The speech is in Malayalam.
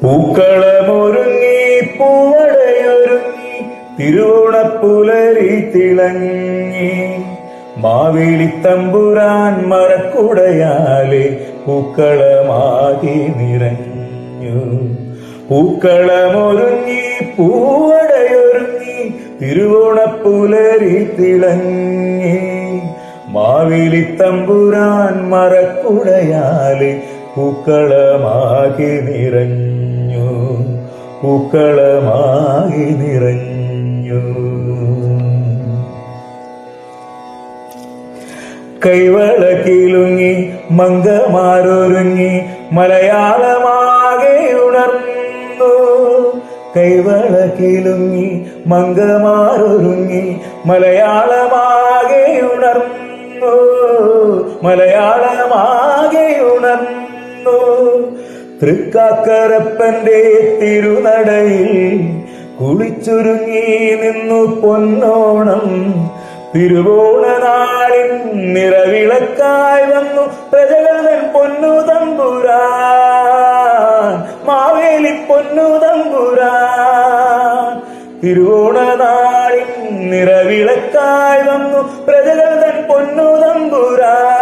പൂക്കളമൊരുങ്ങി പൂവടയൊരുങ്ങി തിരുവോണപ്പുലരി തിളങ്ങി മാവേലിത്തമ്പുരാൻ മരക്കുടയാലെ പൂക്കളമാകി നിറഞ്ഞു. പൂക്കളമൊരുങ്ങി പൂവടയൊരുങ്ങി തിരുവോണപ്പുലരി തിളങ്ങി മാവേലിത്തമ്പുരാൻ മരക്കുടയാലെ പൂക്കളമാകി നിറഞ്ഞു. പൂക്കളമാകി നിറഞ്ഞു. കൈവള കിലുങ്ങി മംഗമാരൊരുങ്ങി മലയാളമാകെ ഉണർന്നു. കൈവള കിലുങ്ങി മംഗമാരൊരുങ്ങി മലയാളമാകെ ഉണർന്നു. മലയാളമാകെ ഉണർന്നു. തൃക്കാക്കരപ്പന്റെ തിരുനടയിൽ കുളിച്ചൊരുങ്ങി നിന്നു പൊന്നോണം. തിരുവോണനാളിൻ നിറവിളക്കായി വന്നു പ്രജകളൻ പൊന്നു തമ്പുരാൻ. മാവേലി പൊന്നു തമ്പുരാൻ. തിരുവോണനാളിൻ നിറവിളക്കായി വന്നു പ്രജകളൻ പൊന്നു തമ്പുരാൻ.